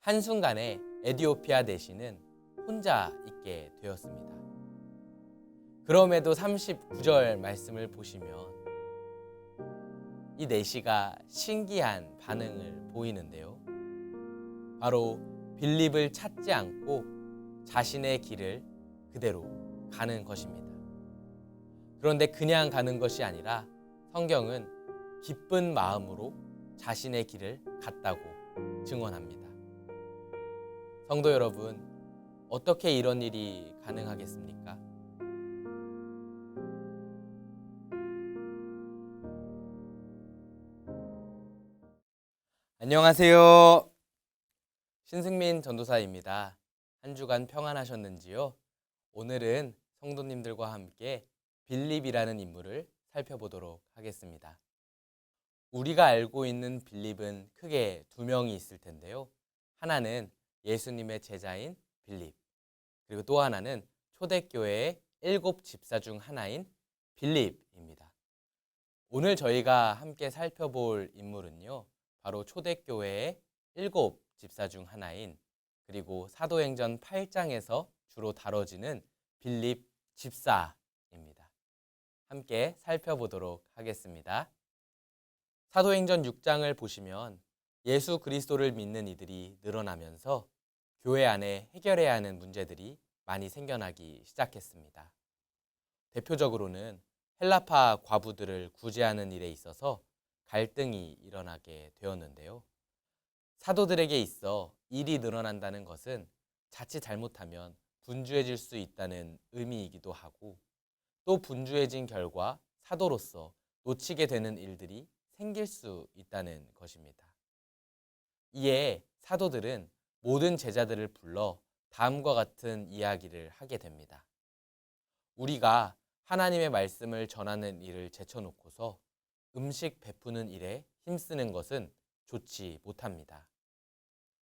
한순간에 에티오피아 내시는 혼자 있게 되었습니다. 그럼에도 39절 말씀을 보시면 이 내시가 신기한 반응을 보이는데요. 바로 빌립을 찾지 않고 자신의 길을 그대로 가는 것입니다. 그런데 그냥 가는 것이 아니라 성경은 기쁜 마음으로 자신의 길을 갔다고 증언합니다. 성도 여러분, 어떻게 이런 일이 가능하겠습니까? 안녕하세요. 신승민 전도사입니다. 한 주간 평안하셨는지요? 오늘은 성도님들과 함께 빌립이라는 인물을 살펴보도록 하겠습니다. 우리가 알고 있는 빌립은 크게 두 명이 있을 텐데요. 하나는 예수님의 제자인 빌립, 그리고 또 하나는 초대교회의 7 집사 중 하나인 빌립입니다. 오늘 저희가 함께 살펴볼 인물은요, 바로 초대교회의 7 집사 중 하나인, 그리고 사도행전 8장에서 주로 다뤄지는 빌립 집사입니다. 함께 살펴보도록 하겠습니다. 사도행전 6장을 보시면 예수 그리스도를 믿는 이들이 늘어나면서 교회 안에 해결해야 하는 문제들이 많이 생겨나기 시작했습니다. 대표적으로는 헬라파 과부들을 구제하는 일에 있어서 갈등이 일어나게 되었는데요. 사도들에게 있어 일이 늘어난다는 것은 자칫 잘못하면 분주해질 수 있다는 의미이기도 하고, 또 분주해진 결과 사도로서 놓치게 되는 일들이 생길 수 있다는 것입니다. 이에 사도들은 모든 제자들을 불러 다음과 같은 이야기를 하게 됩니다. 우리가 하나님의 말씀을 전하는 일을 제쳐놓고서 음식 베푸는 일에 힘쓰는 것은 좋지 못합니다.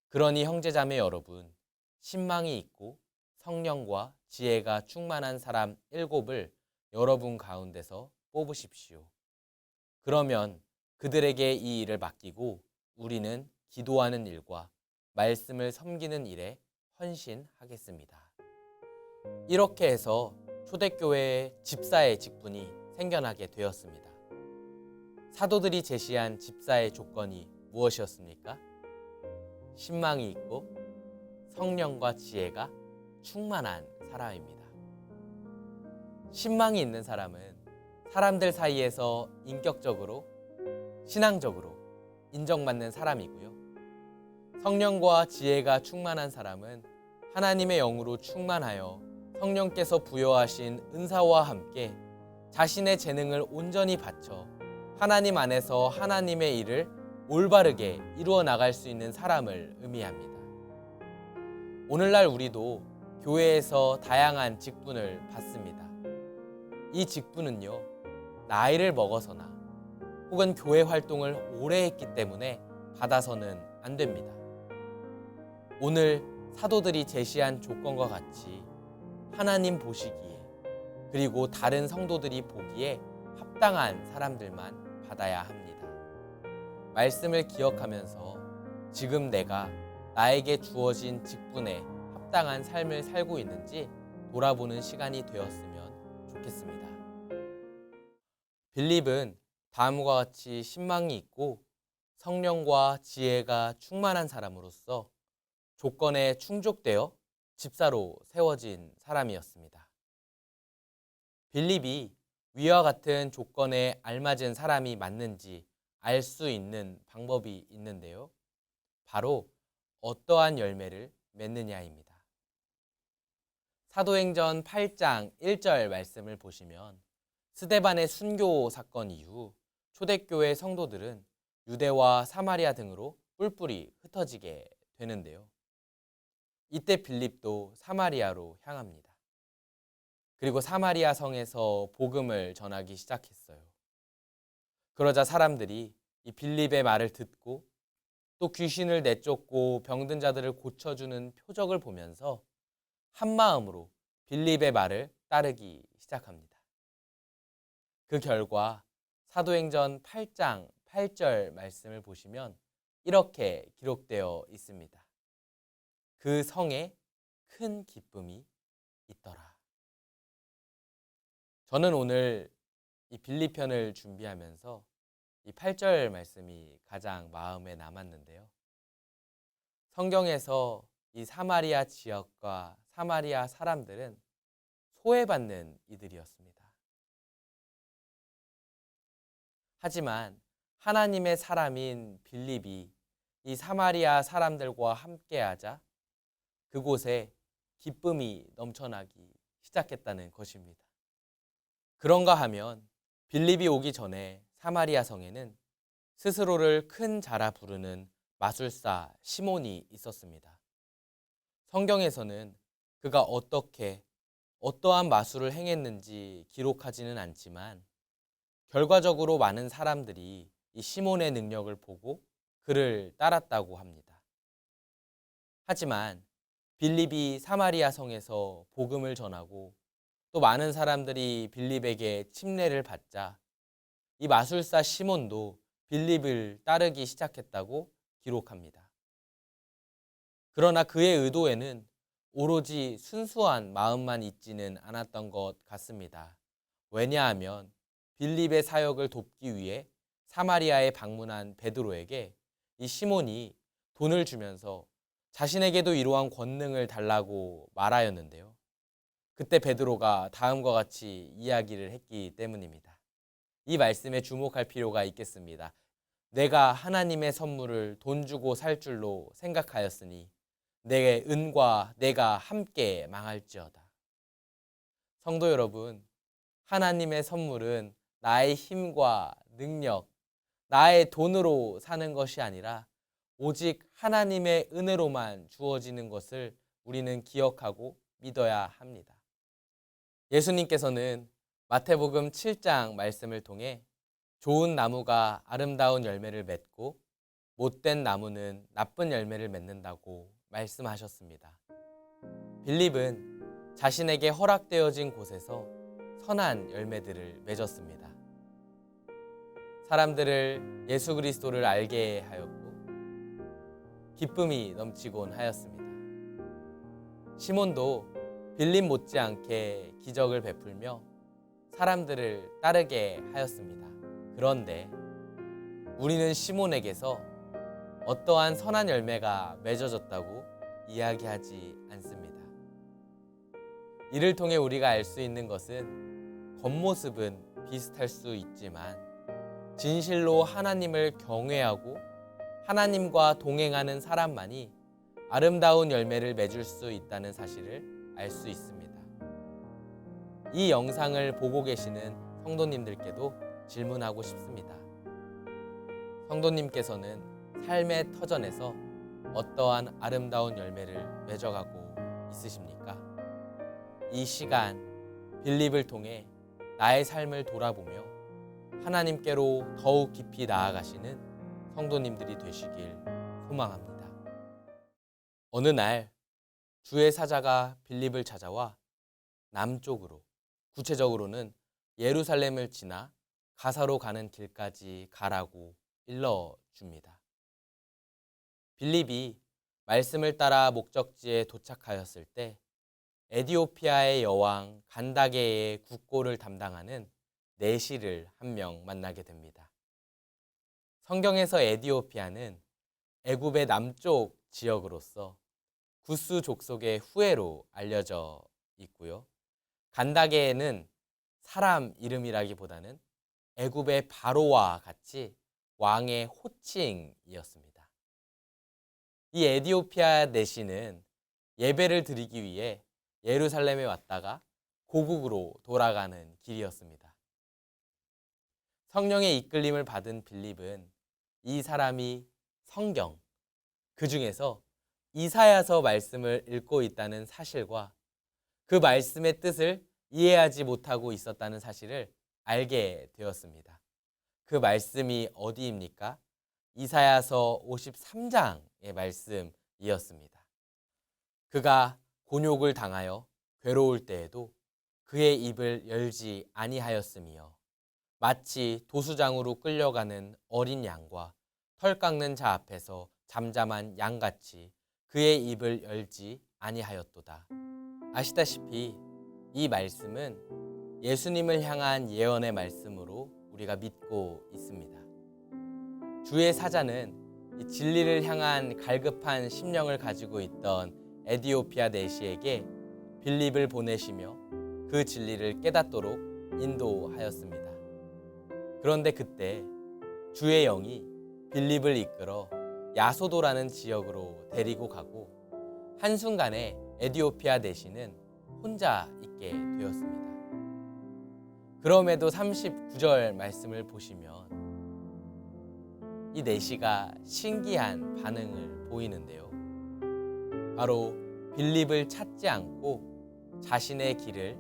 그러니 형제자매 여러분, 신망이 있고 성령과 지혜가 충만한 사람 7을 여러분 가운데서 뽑으십시오. 그러면 그들에게 이 일을 맡기고 우리는 기도하는 일과 말씀을 섬기는 일에 헌신하겠습니다. 이렇게 해서 초대교회의 집사의 직분이 생겨나게 되었습니다. 사도들이 제시한 집사의 조건이 무엇이었습니까? 신망이 있고 성령과 지혜가 충만한 사람입니다. 신망이 있는 사람은 사람들 사이에서 인격적으로, 신앙적으로 인정받는 사람이고요. 성령과 지혜가 충만한 사람은 하나님의 영으로 충만하여 성령께서 부여하신 은사와 함께 자신의 재능을 온전히 바쳐 하나님 안에서 하나님의 일을 올바르게 이루어 나갈 수 있는 사람을 의미합니다. 오늘날 우리도 교회에서 다양한 직분을 받습니다. 이 직분은요, 나이를 먹어서나 혹은 교회 활동을 오래 했기 때문에 받아서는 안 됩니다. 오늘 사도들이 제시한 조건과 같이 하나님 보시기에, 그리고 다른 성도들이 보기에 합당한 사람들만 받아야 합니다. 말씀을 기억하면서 지금 내가 나에게 주어진 직분에 합당한 삶을 살고 있는지 돌아보는 시간이 되었으면 좋겠습니다. 빌립은 다음과 같이 신망이 있고 성령과 지혜가 충만한 사람으로서 조건에 충족되어 집사로 세워진 사람이었습니다. 빌립이 위와 같은 조건에 알맞은 사람이 맞는지 알 수 있는 방법이 있는데요. 바로 어떠한 열매를 맺느냐입니다. 사도행전 8장 1절 말씀을 보시면 스데반의 순교 사건 이후 초대교회 성도들은 유대와 사마리아 등으로 뿔뿔이 흩어지게 되는데요. 이때 빌립도 사마리아로 향합니다. 그리고 사마리아 성에서 복음을 전하기 시작했어요. 그러자 사람들이 이 빌립의 말을 듣고 또 귀신을 내쫓고 병든 자들을 고쳐주는 표적을 보면서 한마음으로 빌립의 말을 따르기 시작합니다. 그 결과 사도행전 8장 8절 말씀을 보시면 이렇게 기록되어 있습니다. 그 성에 큰 기쁨이 있더라. 저는 오늘 이 빌립편을 준비하면서 이 8절 말씀이 가장 마음에 남았는데요. 성경에서 이 사마리아 지역과 사마리아 사람들은 소외받는 이들이었습니다. 하지만 하나님의 사람인 빌립이 이 사마리아 사람들과 함께하자 그곳에 기쁨이 넘쳐나기 시작했다는 것입니다. 그런가 하면 빌립이 오기 전에 사마리아 성에는 스스로를 큰 자라 부르는 마술사 시몬이 있었습니다. 성경에서는 그가 어떠한 마술을 행했는지 기록하지는 않지만 결과적으로 많은 사람들이 이 시몬의 능력을 보고 그를 따랐다고 합니다. 하지만 빌립이 사마리아 성에서 복음을 전하고 또 많은 사람들이 빌립에게 침례를 받자 이 마술사 시몬도 빌립을 따르기 시작했다고 기록합니다. 그러나 그의 의도에는 오로지 순수한 마음만 있지는 않았던 것 같습니다. 왜냐하면 빌립의 사역을 돕기 위해 사마리아에 방문한 베드로에게 이 시몬이 돈을 주면서 자신에게도 이러한 권능을 달라고 말하였는데요. 그때 베드로가 다음과 같이 이야기를 했기 때문입니다. 이 말씀에 주목할 필요가 있겠습니다. 내가 하나님의 선물을 돈 주고 살 줄로 생각하였으니 내 은과 내가 함께 망할지어다. 성도 여러분, 하나님의 선물은 나의 힘과 능력, 나의 돈으로 사는 것이 아니라 오직 하나님의 은혜로만 주어지는 것을 우리는 기억하고 믿어야 합니다. 예수님께서는 마태복음 7장 말씀을 통해 좋은 나무가 아름다운 열매를 맺고 못된 나무는 나쁜 열매를 맺는다고 말씀하셨습니다. 빌립은 자신에게 허락되어진 곳에서 선한 열매들을 맺었습니다. 사람들을 예수 그리스도를 알게 하였고 기쁨이 넘치곤 하였습니다. 시몬도 빌립 못지않게 기적을 베풀며 사람들을 따르게 하였습니다. 그런데 우리는 시몬에게서 어떠한 선한 열매가 맺어졌다고 이야기하지 않습니다. 이를 통해 우리가 알 수 있는 것은 겉모습은 비슷할 수 있지만 진실로 하나님을 경외하고 하나님과 동행하는 사람만이 아름다운 열매를 맺을 수 있다는 사실을 알 수 있습니다. 이 영상을 보고 계시는 성도님들께도 질문하고 싶습니다. 성도님께서는 삶의 터전에서 어떠한 아름다운 열매를 맺어가고 있으십니까? 이 시간 빌립을 통해 나의 삶을 돌아보며 하나님께로 더욱 깊이 나아가시는 성도님들이 되시길 소망합니다. 어느 날 주의 사자가 빌립을 찾아와 남쪽으로, 구체적으로는 예루살렘을 지나 가사로 가는 길까지 가라고 일러줍니다. 빌립이 말씀을 따라 목적지에 도착하였을 때 에디오피아의 여왕 간다게의 국고를 담당하는 내시를 한 명 만나게 됩니다. 성경에서 에디오피아는 애굽의 남쪽 지역으로서 구스 족속의 후예로 알려져 있고요. 간다게는 사람 이름이라기보다는 애굽의 바로와 같이 왕의 호칭이었습니다. 이 에디오피아 내시는 예배를 드리기 위해 예루살렘에 왔다가 고국으로 돌아가는 길이었습니다. 성령의 이끌림을 받은 빌립은 이 사람이 성경, 그 중에서 이사야서 말씀을 읽고 있다는 사실과 그 말씀의 뜻을 이해하지 못하고 있었다는 사실을 알게 되었습니다. 그 말씀이 어디입니까? 이사야서 53장의 말씀이었습니다. 그가 곤욕을 당하여 괴로울 때에도 그의 입을 열지 아니하였으며 마치 도수장으로 끌려가는 어린 양과 털 깎는 자 앞에서 잠잠한 양같이 그의 입을 열지 아니하였도다. 아시다시피 이 말씀은 예수님을 향한 예언의 말씀으로 우리가 믿고 있습니다. 주의 사자는 이 진리를 향한 갈급한 심령을 가지고 있던 에디오피아 내시에게 빌립을 보내시며 그 진리를 깨닫도록 인도하였습니다. 그런데 그때 주의 영이 빌립을 이끌어 야소도라는 지역으로 데리고 가고 한순간에 에디오피아 내시는 혼자 있게 되었습니다. 그럼에도 39절 말씀을 보시면 이 내시가 신기한 반응을 보이는데요. 바로 빌립을 찾지 않고 자신의 길을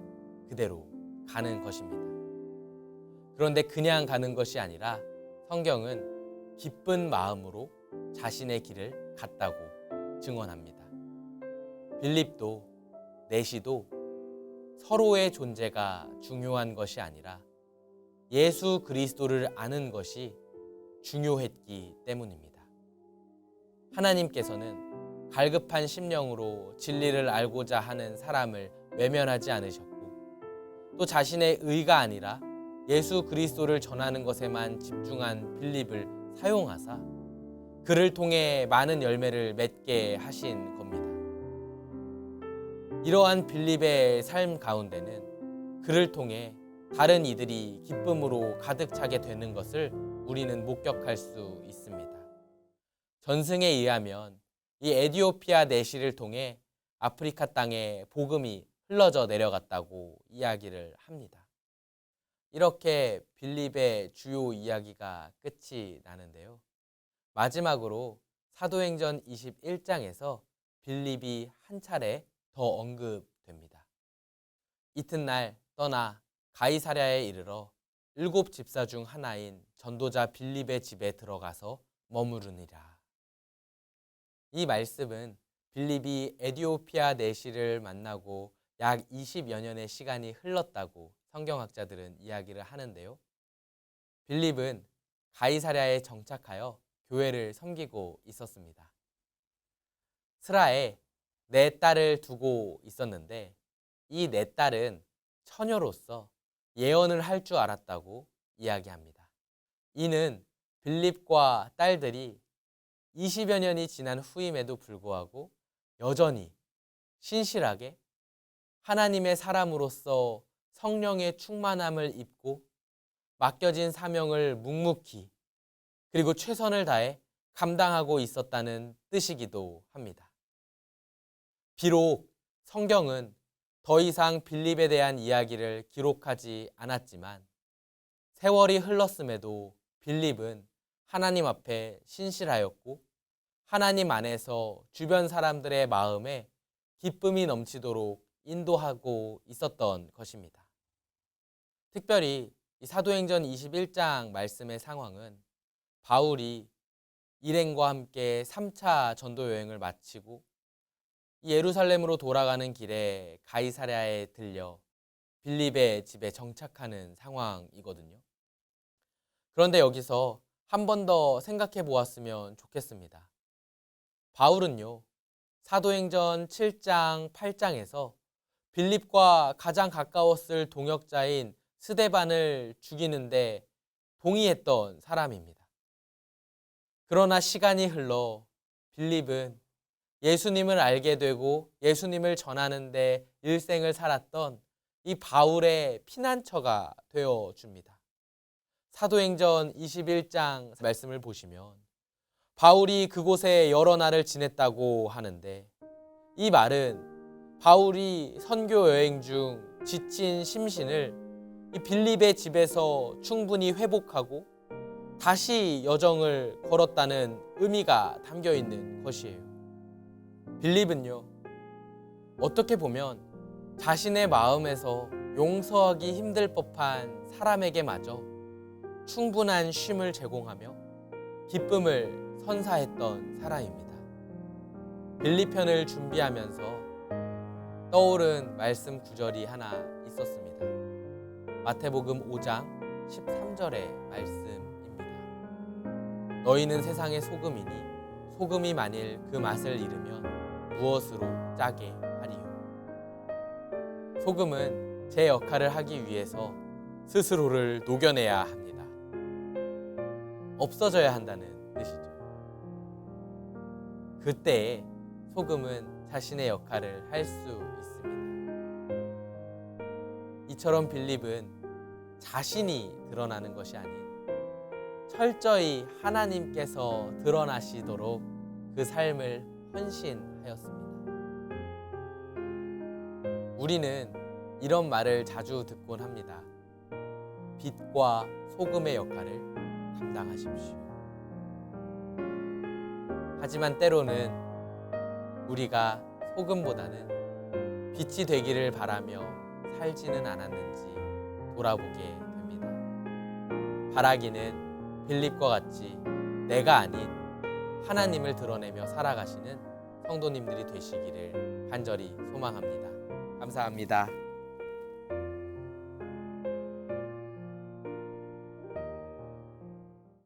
그대로 가는 것입니다. 그런데 그냥 가는 것이 아니라 성경은 기쁜 마음으로 자신의 길을 갔다고 증언합니다. 빌립도 내시도 서로의 존재가 중요한 것이 아니라 예수 그리스도를 아는 것이 중요했기 때문입니다. 하나님께서는 갈급한 심령으로 진리를 알고자 하는 사람을 외면하지 않으셨고 또 자신의 의가 아니라 예수 그리스도를 전하는 것에만 집중한 빌립을 사용하사 그를 통해 많은 열매를 맺게 하신 겁니다. 이러한 빌립의 삶 가운데는 그를 통해 다른 이들이 기쁨으로 가득 차게 되는 것을 우리는 목격할 수 있습니다. 전승에 의하면 이 에디오피아 내시를 통해 아프리카 땅에 복음이 흘러져 내려갔다고 이야기를 합니다. 이렇게 빌립의 주요 이야기가 끝이 나는데요. 마지막으로 사도행전 21장에서 빌립이 한 차례 더 언급됩니다. 이튿날 떠나 가이사랴에 이르러 7 집사 중 하나인 전도자 빌립의 집에 들어가서 머무르니라. 이 말씀은 빌립이 에디오피아 내시를 만나고 약 20여 년의 시간이 흘렀다고 성경학자들은 이야기를 하는데요. 빌립은 가이사랴에 정착하여 교회를 섬기고 있었습니다. 스라에 4딸을 두고 있었는데 이 4딸은 처녀로서 예언을 할 줄 알았다고 이야기합니다. 이는 빌립과 딸들이 20여 년이 지난 후임에도 불구하고 여전히 신실하게 하나님의 사람으로서 성령의 충만함을 입고 맡겨진 사명을 묵묵히 그리고 최선을 다해 감당하고 있었다는 뜻이기도 합니다. 비록 성경은 더 이상 빌립에 대한 이야기를 기록하지 않았지만 세월이 흘렀음에도 빌립은 하나님 앞에 신실하였고 하나님 안에서 주변 사람들의 마음에 기쁨이 넘치도록 인도하고 있었던 것입니다. 특별히 이 사도행전 21장 말씀의 상황은 바울이 일행과 함께 3차 전도 여행을 마치고 예루살렘으로 돌아가는 길에 가이사랴에 들려 빌립의 집에 정착하는 상황이거든요. 그런데 여기서 한 번 더 생각해 보았으면 좋겠습니다. 바울은요, 사도행전 7장, 8장에서 빌립과 가장 가까웠을 동역자인 스데반을 죽이는데 동의했던 사람입니다. 그러나 시간이 흘러 빌립은 예수님을 알게 되고 예수님을 전하는데 일생을 살았던 이 바울의 피난처가 되어줍니다. 사도행전 21장 말씀을 보시면 바울이 그곳에 여러 날을 지냈다고 하는데 이 말은 바울이 선교 여행 중 지친 심신을 이 빌립의 집에서 충분히 회복하고 다시 여정을 걸었다는 의미가 담겨 있는 것이에요. 빌립은요, 어떻게 보면 자신의 마음에서 용서하기 힘들 법한 사람에게마저 충분한 쉼을 제공하며 기쁨을 선사했던 사람입니다. 빌립편을 준비하면서 떠오른 말씀 구절이 하나 있었습니다. 마태복음 5장 13절의 말씀입니다. 너희는 세상의 소금이니 소금이 만일 그 맛을 잃으면 무엇으로 짜게 하리요. 소금은 제 역할을 하기 위해서 스스로를 녹여내야 합니다. 없어져야 한다는 뜻이죠. 그때 소금은 자신의 역할을 할 수 있습니다. 이처럼 빌립은 자신이 드러나는 것이 아닌 철저히 하나님께서 드러나시도록 그 삶을 헌신하였습니다. 우리는 이런 말을 자주 듣곤 합니다. 빛과 소금의 역할을 감당하십시오. 하지만 때로는 우리가 소금보다는 빛이 되기를 바라며 살지는 않았는지 돌아보게 됩니다. 바라기는 빌립과 같이 내가 아닌 하나님을 드러내며 살아가시는 성도님들이 되시기를 간절히 소망합니다. 감사합니다.